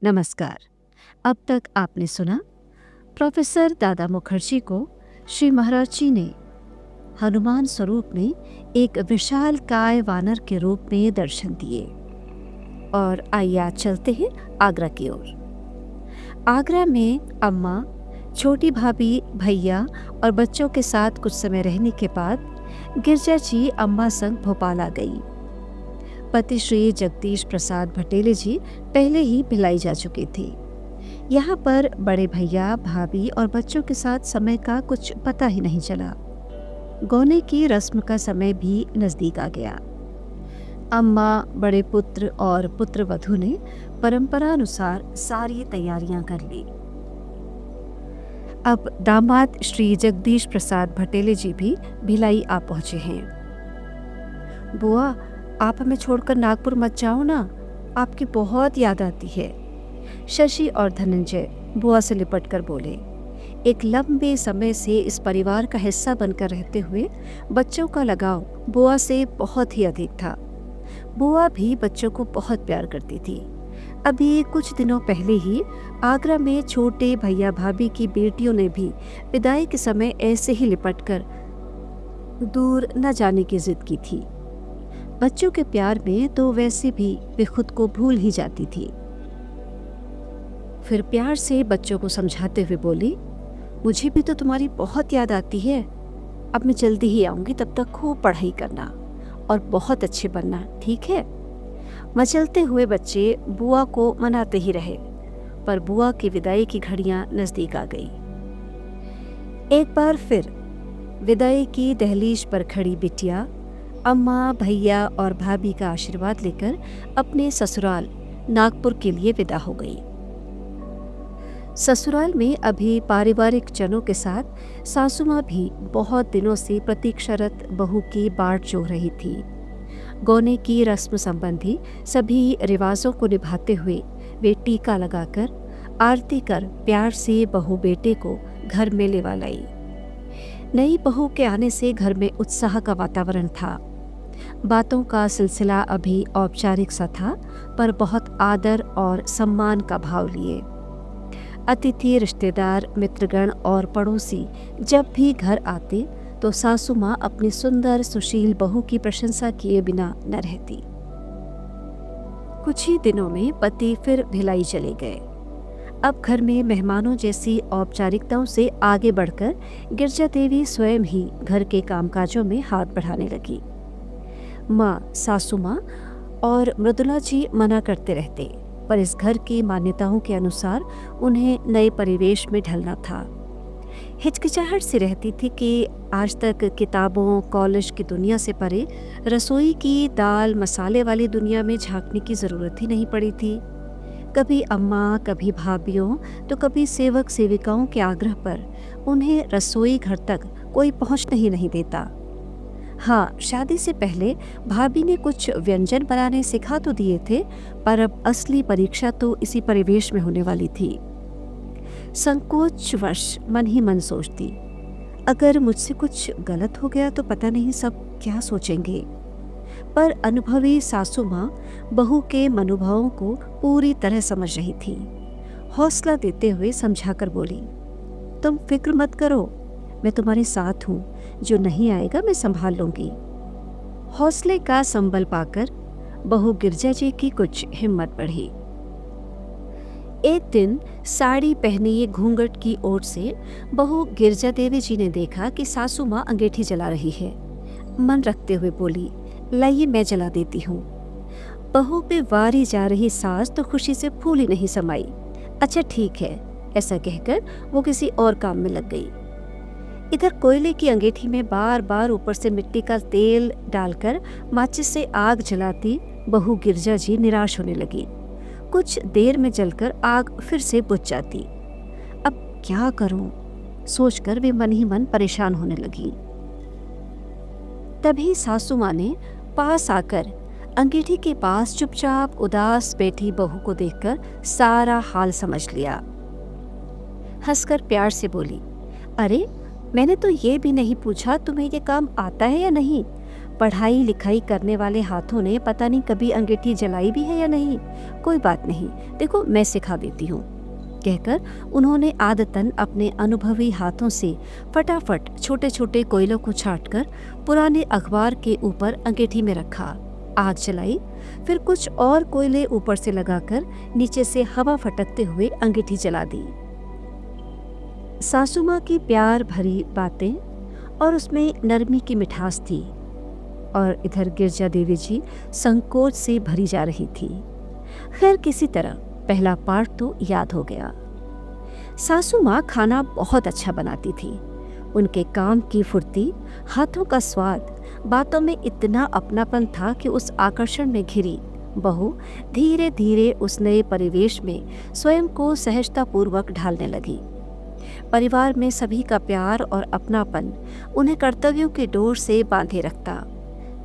नमस्कार। अब तक आपने सुना प्रोफेसर दादा मुखर्जी को श्री महाराज जी ने हनुमान स्वरूप में एक विशाल काय वानर के रूप में दर्शन दिए। और आइए आज चलते हैं आगरा की ओर। आगरा में अम्मा, छोटी भाभी, भैया और बच्चों के साथ कुछ समय रहने के बाद गिरजा जी अम्मा संग भोपाल आ गई। पति श्री जगदीश प्रसाद भटेले जी पहले ही भिलाई जा चुके थे। यहाँ पर बड़े भैया, भाभी और बच्चों के साथ समय का कुछ पता ही नहीं चला। गौने की रस्म का समय भी नजदीक आ गया। अम्मा, बड़े पुत्र और पुत्र वधू ने परंपरा अनुसार सारी तैयारियां कर ली। अब दामाद श्री जगदीश प्रसाद भटेले जी भी भिलाई आ पहुंचे हैं। बुआ, आप हमें छोड़कर नागपुर मत जाओ ना, आपकी बहुत याद आती है। शशि और धनंजय बुआ से लिपट कर बोले। एक लंबे समय से इस परिवार का हिस्सा बनकर रहते हुए बच्चों का लगाव बुआ से बहुत ही अधिक था। बुआ भी बच्चों को बहुत प्यार करती थी। अभी कुछ दिनों पहले ही आगरा में छोटे भैया भाभी की बेटियों ने भी विदाई के समय ऐसे ही लिपटकर दूर न जाने की जिद की थी। बच्चों के प्यार में तो वैसे भी वे खुद को भूल ही जाती थी। फिर प्यार से बच्चों को समझाते हुए बोली, मुझे भी तो तुम्हारी बहुत याद आती है। अब मैं जल्दी ही आऊंगी, तब तक खूब पढ़ाई करना और बहुत अच्छे बनना, ठीक है? मचलते हुए बच्चे बुआ को मनाते ही रहे, पर बुआ की विदाई की घड़ियां नजदीक आ गई। एक बार फिर विदाई की दहलीज पर खड़ी बिटिया अम्मा, भैया और भाभी का आशीर्वाद लेकर अपने ससुराल नागपुर के लिए विदा हो गई। ससुराल में अभी पारिवारिक जनों के साथ सासू माँ भी बहुत दिनों से प्रतीक्षारत बहू की बाट जोह रही थी। गौने की रस्म संबंधी सभी रिवाजों को निभाते हुए वे टीका लगाकर, आरती कर प्यार से बहू बेटे को घर में लेवा लाई। नई बहू के आने से घर में उत्साह का वातावरण था। बातों का सिलसिला अभी औपचारिक सा था, पर बहुत आदर और सम्मान का भाव लिए। अतिथि, रिश्तेदार, मित्रगण और पड़ोसी जब भी घर आते तो सासू माँ अपनी सुंदर सुशील बहू की प्रशंसा किए बिना न रहती। कुछ ही दिनों में पति फिर भिलाई चले गए। अब घर में मेहमानों जैसी औपचारिकताओं से आगे बढ़कर गिरजा देवी स्वयं ही घर के कामकाजों में हाथ बढ़ाने लगी। माँ, सासू माँ और मृदुला जी मना करते रहते, पर इस घर की मान्यताओं के अनुसार उन्हें नए परिवेश में ढलना था। हिचकिचाहट सी रहती थी कि आज तक किताबों, कॉलेज की दुनिया से परे रसोई की दाल मसाले वाली दुनिया में झांकने की ज़रूरत ही नहीं पड़ी थी। कभी अम्मा, कभी भाभियों, तो कभी सेवक सेविकाओं के आग्रह पर उन्हें रसोई घर तक कोई पहुंचने ही नहीं देता। हाँ, शादी से पहले भाभी ने कुछ व्यंजन बनाने सिखा तो दिए थे, पर अब असली परीक्षा तो इसी परिवेश में होने वाली थी। संकोचवश मन ही मन सोचती, अगर मुझसे कुछ गलत हो गया तो पता नहीं सब क्या सोचेंगे। पर अनुभवी सासू माँ बहू के मनोभावों को पूरी तरह समझ रही थी। हौसला देते हुए समझाकर बोली, तुम फिक्र मत करो, मैं तुम्हारे साथ हूँ, जो नहीं आएगा मैं संभाल लूंगी। हौसले का संबल पाकर बहू गिरजा जी की कुछ हिम्मत बढ़ी। एक दिन साड़ी पहने ये घूंघट की ओर से बहू गिरजा देवी जी ने देखा कि सासू माँ अंगीठी जला रही है। मन रखते हुए बोली, लाइए मैं जला देती हूँ। बहू पे वारी जा रही सास तो खुशी से फूल ही नहीं समाई। अच्छा ठीक है, ऐसा कहकर वो किसी और काम में लग गई। इधर कोयले की अंगीठी में बार बार ऊपर से मिट्टी का तेल डालकर माचिस से आग जलाती बहू गिरजा जी निराश होने लगी। कुछ देर में जलकर आग फिर से बुझ जाती। अब क्या करूं, सोचकर वे मन ही मन परेशान होने लगी। तभी सासू माँ ने पास आकर अंगीठी के पास चुपचाप उदास बैठी बहू को देखकर सारा हाल समझ लिया। हंसकर प्यार से बोली, अरे मैंने तो ये भी नहीं पूछा तुम्हें ये काम आता है या नहीं, पढ़ाई लिखाई करने वाले हाथों ने पता नहीं कभी अंगीठी जलाई भी है या नहीं। कोई बात नहीं, देखो मैं सिखा देती हूँ, कहकर उन्होंने आदतन अपने अनुभवी हाथों से फटाफट छोटे छोटे कोयलों को छांटकर पुराने अखबार के ऊपर अंगीठी में रखा, आग जलाई, फिर कुछ और कोयले ऊपर से लगाकर नीचे से हवा फटकते हुए अंगीठी जला दी। सासू माँ की प्यार भरी बातें और उसमें नरमी की मिठास थी, और इधर गिरजा देवी जी संकोच से भरी जा रही थी। खैर किसी तरह पहला पाठ तो याद हो गया। सासू माँ खाना बहुत अच्छा बनाती थी। उनके काम की फुर्ती, हाथों का स्वाद, बातों में इतना अपनापन था कि उस आकर्षण में घिरी बहू धीरे धीरे उस नए परिवेश में स्वयं को सहजतापूर्वक ढालने लगी। परिवार में सभी का प्यार और अपनापन उन्हें कर्तव्यों के डोर से बांधे रखता।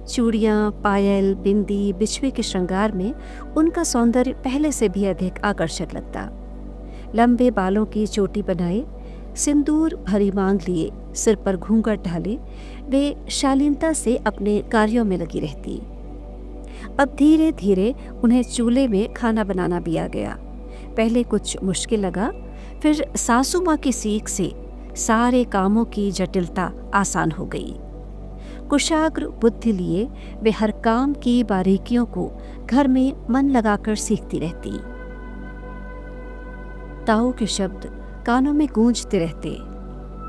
चूड़ियाँ, पायल, बिंदी, बिछुए के श्रृंगार में उनका सौंदर्य पहले से भी अधिक आकर्षक लगता। लंबे बालों की चोटी बनाए, सिंदूर भरी मांग लिए, सिर पर घूंघट ढाले, वे शालीनता से अपने कार्यों में लगी रहती। अब धीरे धीरे उन्हें चूल्हे में खाना बनाना भी आ गया। पहले कुछ मुश्किल लगा, फिर सासू माँ की सीख से सारे कामों की जटिलता आसान हो गई। कुशाग्र बुद्धि लिए वे हर काम की बारीकियों को घर में मन लगाकर सीखती रहती। ताऊ के शब्द कानों में गूंजते रहते।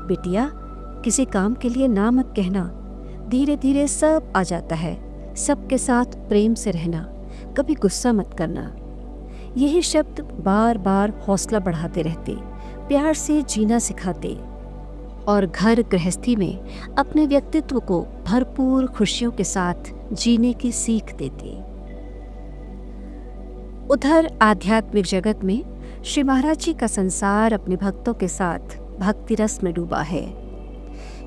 बिटिया, किसी काम के लिए ना मत कहना, धीरे धीरे सब आ जाता है। सबके साथ प्रेम से रहना, कभी गुस्सा मत करना। यही शब्द बार बार हौसला बढ़ाते रहते, प्यार से जीना सिखाते और घर गृहस्थी में अपने व्यक्तित्व को भरपूर खुशियों के साथ जीने की सीख देते। उधर आध्यात्मिक जगत में श्री महाराज जी का संसार अपने भक्तों के साथ भक्ति रस में डूबा है।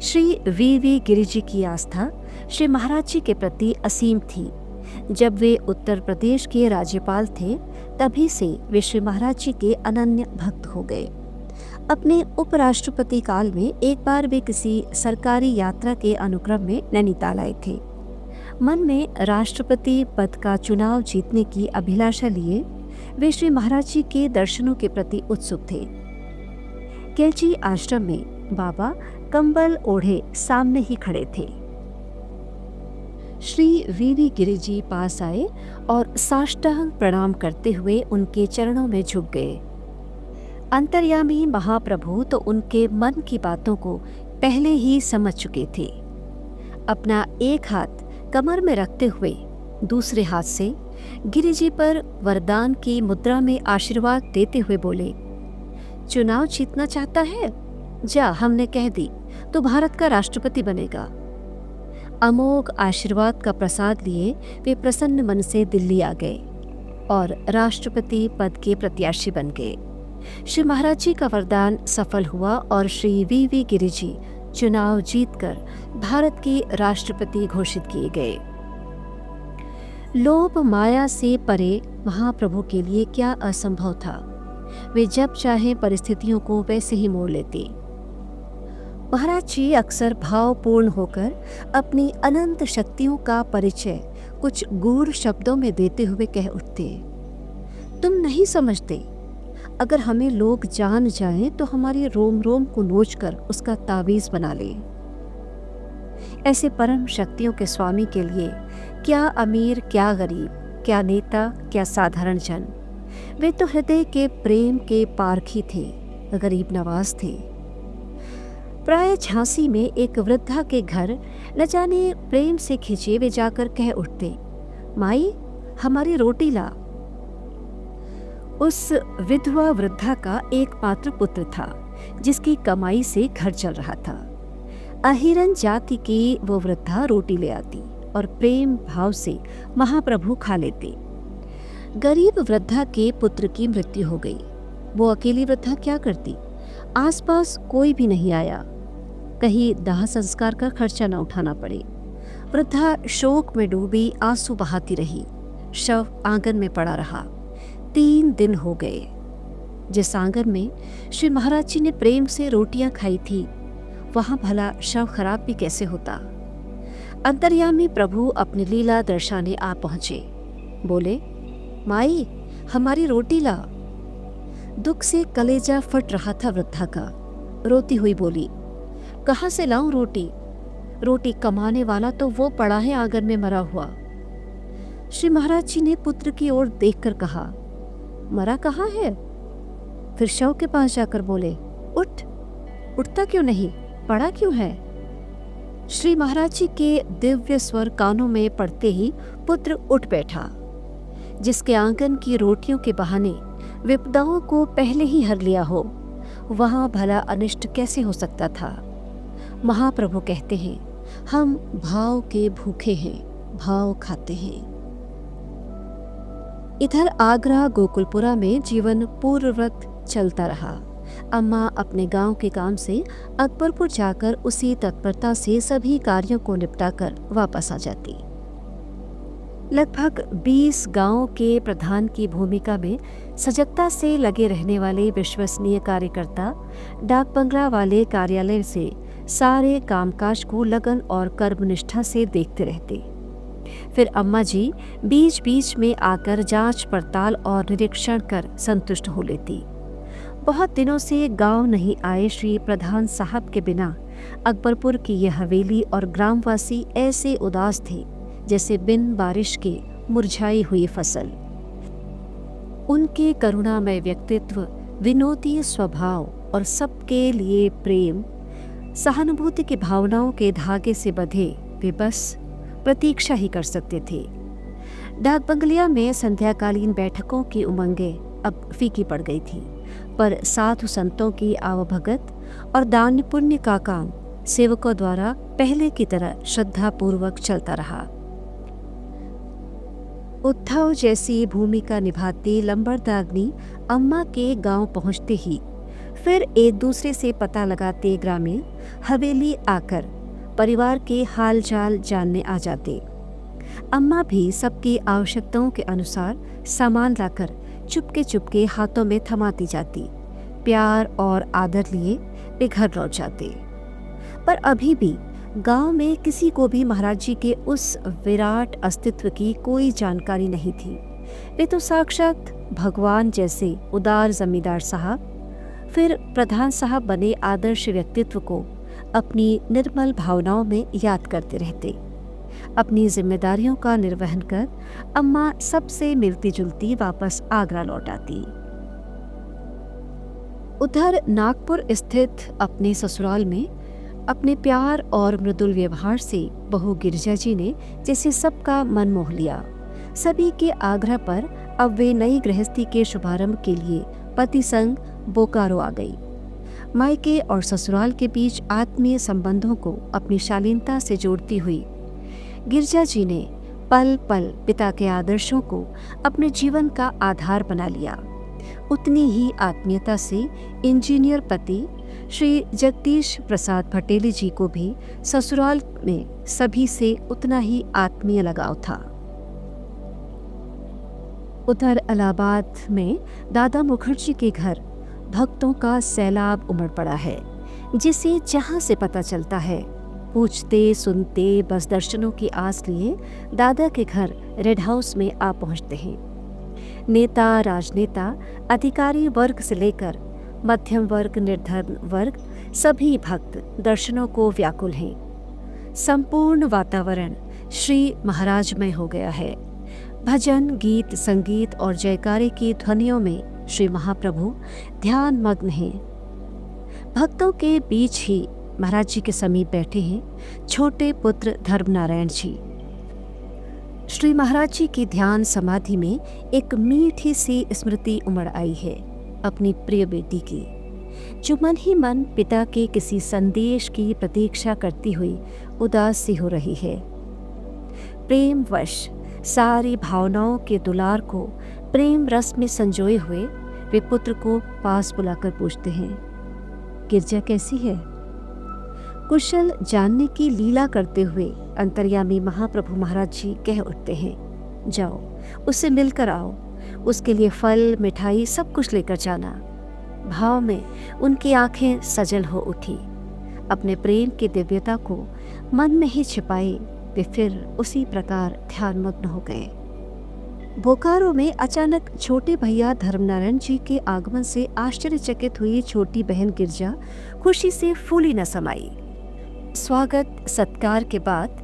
श्री वी गिरि जी की आस्था श्री महाराज जी के प्रति असीम थी। जब वे उत्तर प्रदेश के राज्यपाल थे, तभी से वे श्री महाराज जी के अनन्य भक्त हो गए। अपने उपराष्ट्रपति काल में एक बार वे किसी सरकारी यात्रा के अनुक्रम में नैनीताल आए थे। मन में राष्ट्रपति पद का चुनाव जीतने की अभिलाषा लिए वे श्री महाराज जी के दर्शनों के प्रति उत्सुक थे। केलची आश्रम में बाबा कंबल ओढ़े सामने ही खड़े थे। श्री वी गिरि जी पास आए और साष्टांग प्रणाम करते हुए उनके चरणों में झुक गए। अंतर्यामी महाप्रभु तो उनके मन की बातों को पहले ही समझ चुके थे। अपना एक हाथ कमर में रखते हुए दूसरे हाथ से गिरि जी पर वरदान की मुद्रा में आशीर्वाद देते हुए बोले, चुनाव जीतना चाहता है? जा, हमने कह दी तो भारत का राष्ट्रपति बनेगा। अमोघ आशीर्वाद का प्रसाद लिए वे प्रसन्न मन से दिल्ली आ गए और राष्ट्रपति पद के प्रत्याशी बन गए। श्री महाराज जी का वरदान सफल हुआ और श्री वी गिरि जी चुनाव जीतकर भारत के राष्ट्रपति घोषित किए गए। लोभ माया से परे महाप्रभु के लिए क्या असंभव था। वे जब चाहे परिस्थितियों को वैसे ही मोड़ लेते। महाराज जी अक्सर भावपूर्ण होकर अपनी अनंत शक्तियों का परिचय कुछ गूढ़ शब्दों में देते हुए कह उठते, तुम नहीं समझते, अगर हमें लोग जान जाएं तो हमारी रोम रोम को नोचकर उसका ताबीज बना लें। ऐसे परम शक्तियों के स्वामी के लिए क्या अमीर, क्या गरीब, क्या नेता, क्या साधारण जन, वे तो हृदय के प्रेम के पारखी थे, गरीब नवाज थे। प्राय झांसी में एक वृद्धा के घर न जाने प्रेम से खिंचे वे जाकर कह उठते, माई हमारी रोटी ला। उस विधवा वृद्धा का एकमात्र पुत्र था जिसकी कमाई से घर चल रहा था। अहिरन जाति की वो वृद्धा रोटी ले आती और प्रेम भाव से महाप्रभु खा लेते। गरीब वृद्धा के पुत्र की मृत्यु हो गई। वो अकेली वृद्धा क्या करती? आसपास कोई भी नहीं आया, कहीं दाह संस्कार का खर्चा न उठाना पड़े। वृद्धा शोक में डूबी आंसू बहाती रही। शव आंगन में पड़ा रहा। 3 दिन हो गए। जिस आंगन में श्री महाराज जी ने प्रेम से रोटियां खाई थी, वहां भला शव खराब भी कैसे होता। अंतर्यामी प्रभु अपनी लीला दर्शाने आ पहुंचे। बोले, माई, हमारी रोटी ला। दुख से कलेजा फट रहा था वृद्धा का। रोती हुई बोली, कहाँ से लाऊं रोटी? रोटी कमाने वाला तो वो पड़ा है आंगन में मरा हुआ। श्री महाराज जी ने पुत्र की ओर देखकर कहा, मरा कहाँ है? फिर शव के पास जाकर बोले, उठ। उठता क्यों नहीं? पड़ा क्यों है? श्री महाराज जी के दिव्य स्वर कानों में पड़ते ही पुत्र उठ बैठा। जिसके आंगन की रोटियों के बहाने विपदाओं को पहले ही हर लिया हो, वहां भला अनिष्ट कैसे हो सकता था? महाप्रभु कहते हैं, हम भाव के भूखे हैं, भाव खाते हैं। इधर आगरा गोकुलपुरा में जीवन पूर्ववत चलता रहा। अम्मा अपने गांव के काम से अकबरपुर जाकर उसी तत्परता से सभी कार्यों को निपटाकर वापस आ जाती। लगभग 20 गांवों के प्रधान की भूमिका में सजगता से लगे रहने वाले विश्वसनीय कार्यकर्ता डाक बंगला वाले कार्यालय से सारे कामकाज को लगन और कर्मनिष्ठा से देखते रहते। फिर अम्मा जी बीच बीच में आकर जांच पड़ताल और निरीक्षण कर संतुष्ट हो लेती। बहुत दिनों से गांव नहीं आए श्री प्रधान साहब के बिना अकबरपुर की यह हवेली और ग्रामवासी ऐसे उदास थे जैसे बिन बारिश के मुरझाई हुई फसल। उनके करुणामय व्यक्तित्व, विनोदी स्वभाव और सबके लिए प्रेम, सहानुभूति की भावनाओं के धागे से बंधे वे बस प्रतीक्षा ही कर सकते थे। डाक बंगलिया में संध्याकालीन बैठकों की उमंगें अब फीकी पड़ गई थी, पर साधु संतों की आवभगत और दान पुण्य का काम सेवकों द्वारा पहले की तरह श्रद्धापूर्वक चलता रहा। उद्धव जैसी भूमिका निभाती लंबरदारनी अम्मा के गांव पहुंचते ही फिर एक दूसरे से पता लगाते ग्रामीण हवेली आकर परिवार के हाल चाल जानने आ जाते। अम्मा भी सबकी आवश्यकताओं के अनुसार सामान लाकर चुपके चुपके हाथों में थमाती जाती। प्यार और आदर लिए वे घर लौट जाते। पर अभी भी गांव में किसी को भी महाराज जी के उस विराट अस्तित्व की कोई जानकारी नहीं थी। वे तो साक्षात भगवान जैसे उदार जमींदार साहब, फिर प्रधान साहब बने आदर्श व्यक्तित्व को अपनी निर्मल भावनाओं में याद करते रहते। अपनी जिम्मेदारियों का निर्वहन कर अम्मा सबसे मिलती जुलती वापस आगरा लौट आती। उधर नागपुर स्थित अपने ससुराल में अपने प्यार और मृदुल व्यवहार से बहू गिरजा जी ने जैसे सबका मन मोह लिया। सभी के आग्रह पर अब वे नई गृहस्थी के शुभारंभ के लिए पति संग बोकारो आ गई। मायके और ससुराल के बीच आत्मीय संबंधों को अपनी शालीनता से जोड़ती हुई गिरजा जी ने पल पल पिता के आदर्शों को अपने जीवन का आधार बना लिया। उतनी ही आत्मीयता से इंजीनियर पति श्री जगदीश प्रसाद पटेल जी को भी ससुराल में सभी से उतना ही आत्मीय लगाव था। उधर इलाहाबाद में दादा मुखर्जी के घर भक्तों का सैलाब उमड़ पड़ा है, जिसे जहां से पता चलता है पूछते सुनते बस दर्शनों की आस लिए दादा के घर रेड हाउस में आ पहुंचते हैं। नेता, राजनेता, अधिकारी वर्ग से लेकर मध्यम वर्ग, निर्धन वर्ग, सभी भक्त दर्शनों को व्याकुल हैं। संपूर्ण वातावरण श्री महाराजमय हो गया है। भजन, गीत, संगीत और जयकारे की ध्वनियों में श्री महाप्रभु ध्यान मग्न हैं। भक्तों के बीच ही महाराज जी के समीप बैठे हैं छोटे पुत्र धर्मनारायण जी। श्री महाराज जी की ध्यान समाधि में एक मीठी सी स्मृति उमड़ आई है अपनी प्रिय बेटी की, जो मन ही मन पिता के किसी संदेश की प्रतीक्षा करती हुई उदास सी हो रही है। प्रेमवश सारी भावनाओं के दुलार को प्रेम रस में संजोए हुए वे पुत्र को पास बुलाकर पूछते हैं, गिरजा कैसी है? कुशल जानने की लीला करते हुए अंतर्यामी महाप्रभु महाराज जी कह उठते हैं, जाओ उससे मिलकर आओ, उसके लिए फल, मिठाई सब कुछ लेकर जाना। भाव में उनकी आंखें सजल हो उठी। अपने प्रेम की दिव्यता को मन में ही छिपाए वे फिर उसी प्रकार ध्यानमग्न हो गए। बोकारो में अचानक छोटे भैया धर्मनारायण जी के आगमन से आश्चर्यचकित हुई छोटी बहन गिरजा खुशी से फूली न समाई। स्वागत सत्कार के बाद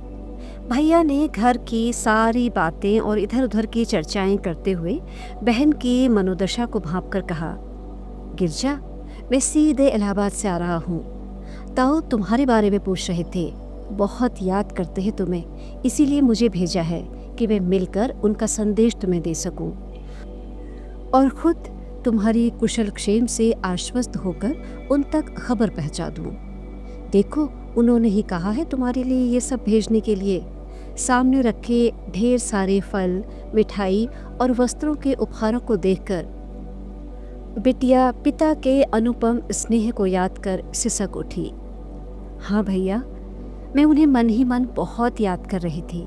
भैया ने घर की सारी बातें और इधर उधर की चर्चाएं करते हुए बहन की मनोदशा को भांपकर कहा, गिरजा, मैं सीधे इलाहाबाद से आ रहा हूँ। ताऊ तुम्हारे बारे में पूछ रहे थे, बहुत याद करते हैं तुम्हें, इसीलिए मुझे भेजा है कि मैं मिलकर उनका संदेश तुम्हें दे सकूं और खुद तुम्हारी कुशल क्षेम से आश्वस्त होकर उन तक खबर पहुंचा दूं। देखो, उन्होंने ही कहा है तुम्हारे लिए ये सब भेजने के लिए। सामने रखे ढेर सारे फल, मिठाई और वस्त्रों के उपहारों को देखकर बिटिया पिता के अनुपम स्नेह को याद कर सिसक उठी। हाँ भैया, मैं उन्हें मन ही मन बहुत याद कर रही थी।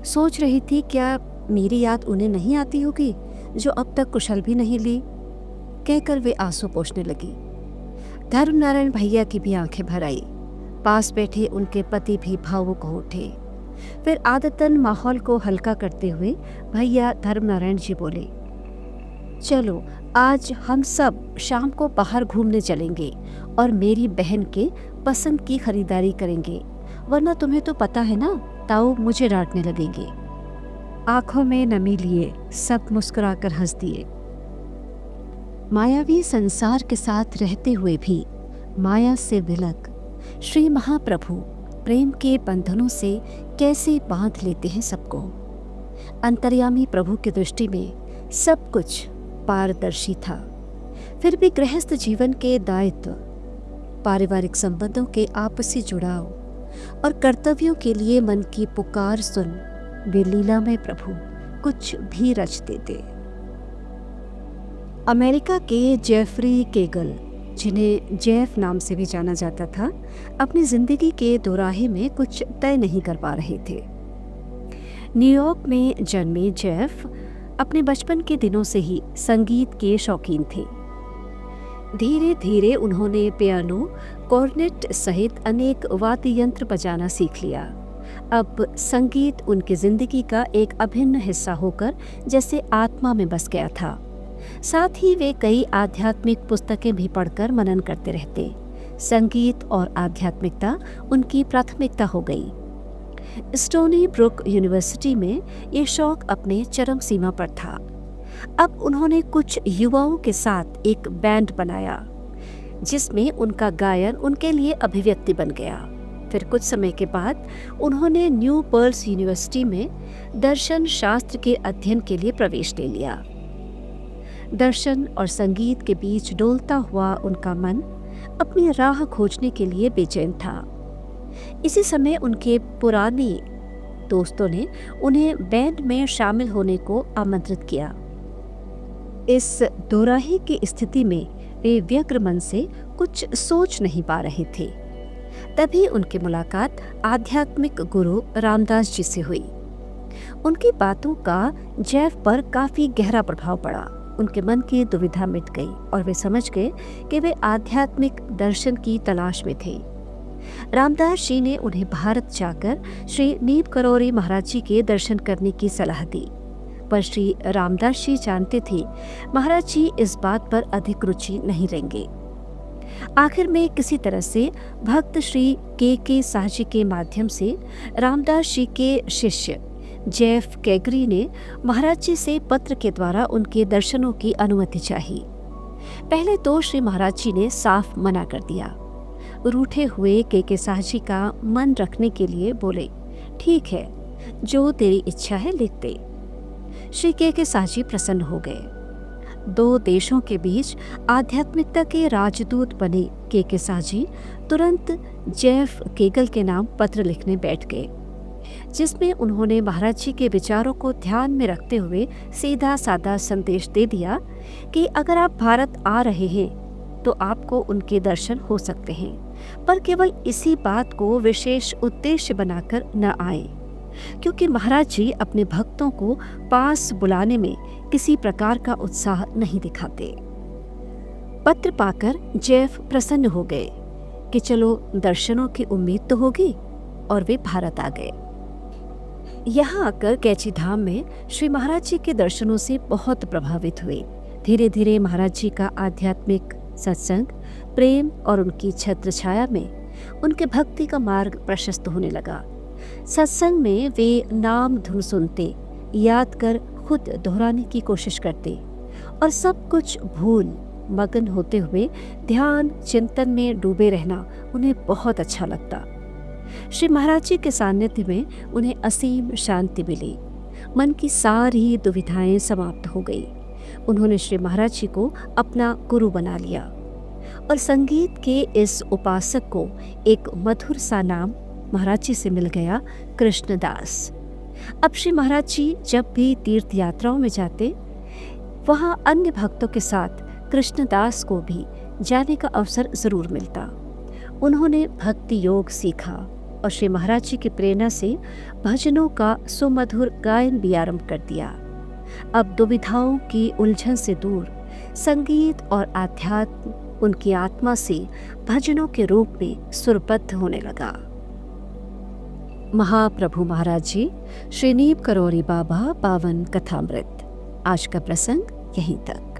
सोच रही थी क्या मेरी याद उन्हें नहीं आती होगी जो अब तक कुशल भी नहीं ली। कहकर वे आंसू पोंछने लगी। धर्मनारायण भैया की भी आंखें भर आई। पास बैठे उनके पति भी भावुक हो उठे। फिर आदतन माहौल को हल्का करते हुए भैया धर्मनारायण जी बोले, चलो आज हम सब शाम को बाहर घूमने चलेंगे और मेरी बहन के पसंद की खरीदारी करेंगे, वरना तुम्हें तो पता है ना, ताऊ मुझे डांटने लगेंगे। आंखों में नमी लिए सब मुस्कुराकर हंस दिए। मायावी संसार के साथ रहते हुए भी माया से विलक श्री महाप्रभु प्रेम के बंधनों से कैसे बांध लेते हैं सबको। अंतर्यामी प्रभु की दृष्टि में सब कुछ पारदर्शी था। फिर भी गृहस्थ जीवन के दायित्व, पारिवारिक संबंधों के आपसी जुड़ाव और कर्तव्यों के लिए मन की पुकार सुन वे लीलामय प्रभु कुछ भी रच देते। अमेरिका के जेफरी केगल, जिन्हें जेफ नाम से भी जाना जाता था, अपनी जिंदगी के दोराहे में कुछ तय नहीं कर पा रहे थे। न्यूयॉर्क में जन्मे जेफ अपने बचपन के दिनों से ही संगीत के शौकीन थे। धीरे धीरे उन्होंने पियानो, कॉर्नेट सहित अनेक वाद्य यंत्र बजाना सीख लिया। अब संगीत उनकी जिंदगी का एक अभिन्न हिस्सा होकर जैसे आत्मा में बस गया था। साथ ही वे कई आध्यात्मिक पुस्तकें भी पढ़कर मनन करते रहते। संगीत और आध्यात्मिकता उनकी प्राथमिकता हो गई। स्टोनी ब्रुक यूनिवर्सिटी में ये शौक अपने चरम सीमा पर था। अब उन्होंने कुछ युवाओं के साथ एक बैंड बनाया जिसमें उनका गायन उनके लिए अभिव्यक्ति बन गया। फिर कुछ समय के बाद उन्होंने न्यू पर्ल्स यूनिवर्सिटी में दर्शन शास्त्र के अध्ययन के लिए प्रवेश ले लिया। दर्शन और संगीत के बीच डोलता हुआ उनका मन अपनी राह खोजने के लिए बेचैन था। इसी समय उनके पुराने दोस्तों ने उन्हें बैंड में शामिल होने को आमंत्रित किया। इस दोराहे की स्थिति में वे व्यग्र मन से कुछ सोच नहीं पा रहे थे। तभी उनकी मुलाकात आध्यात्मिक गुरु रामदास जी से हुई। उनकी बातों का जेफ पर काफी गहरा प्रभाव पड़ा। उनके मन की दुविधा मिट गई और वे समझ गए कि वे आध्यात्मिक दर्शन की तलाश में थे। रामदास जी ने उन्हें भारत जाकर श्री नीम करोरी महाराज जी के दर्शन करने की सलाह दी, पर श्री रामदास जी जानते थे महाराज जी इस बात पर अधिक रुचि नहीं लेंगे। आखिर में किसी तरह से भक्त श्री के शाह जी के माध्यम से रामदास जी के शिष्य जेफ कैगरी ने महाराज जी से पत्र के द्वारा उनके दर्शनों की अनुमति चाही। पहले तो श्री महाराज जी ने साफ मना कर दिया। रूठे हुए के शाह जी का मन रखने के लिए बोले, ठीक है, जो तेरी इच्छा है लिख दे। श्री के शाह जी प्रसन्न हो गए। दो देशों के बीच आध्यात्मिकता के राजदूत बने के शाह जी तुरंत जेफ केगल के नाम पत्र लिखने बैठ गए, जिसमें उन्होंने महाराज जी के विचारों को ध्यान में रखते हुए सीधा साधा संदेश दे दिया कि अगर आप भारत आ रहे हैं तो आपको उनके दर्शन हो सकते हैं, पर केवल इसी बात को विशेष उद्देश्य बनाकर न आए, क्योंकि महाराज जी अपने भक्तों को पास बुलाने में किसी प्रकार का उत्साह नहीं दिखाते। पत्र पाकर जेफ प्रसन्न हो गए कि चलो दर्शनों की उम्मीद तो होगी, और वे भारत आ गए। यहाँ आकर कैची धाम में श्री महाराज जी के दर्शनों से बहुत प्रभावित हुए। धीरे धीरे महाराज जी का आध्यात्मिक सत्संग, प्रेम और उनकी छत्र छाया में उनके भक्ति का मार्ग प्रशस्त होने लगा। सत्संग में वे नाम धुन सुनते, याद कर खुद दोहराने की कोशिश करते और सब कुछ भूल मगन होते हुए ध्यान चिंतन में डूबे रहना उन्हें बहुत अच्छा लगता। श्री महाराज जी के सानिध्य में उन्हें असीम शांति मिली। मन की सारी दुविधाएं समाप्त हो गई। उन्होंने श्री महाराज जी को अपना गुरु बना लिया और संगीत के इस उपासक को एक मधुर सा नाम महाराज जी से मिल गया, कृष्णदास। अब श्री महाराज जी जब भी तीर्थ यात्राओं में जाते, वहाँ अन्य भक्तों के साथ कृष्णदास को भी जाने का अवसर जरूर मिलता। उन्होंने भक्ति योग सीखा और श्री महाराज जी की प्रेरणा से भजनों का सुमधुर गायन भी आरंभ कर दिया। अब दुविधाओं की उलझन से दूर संगीत और आध्यात्म उनकी आत्मा से भजनों के रूप में सुरबद्ध होने लगा। महाप्रभु महाराज जी, श्री नीम करौरी बाबा पावन कथामृत। आज का प्रसंग यहीं तक।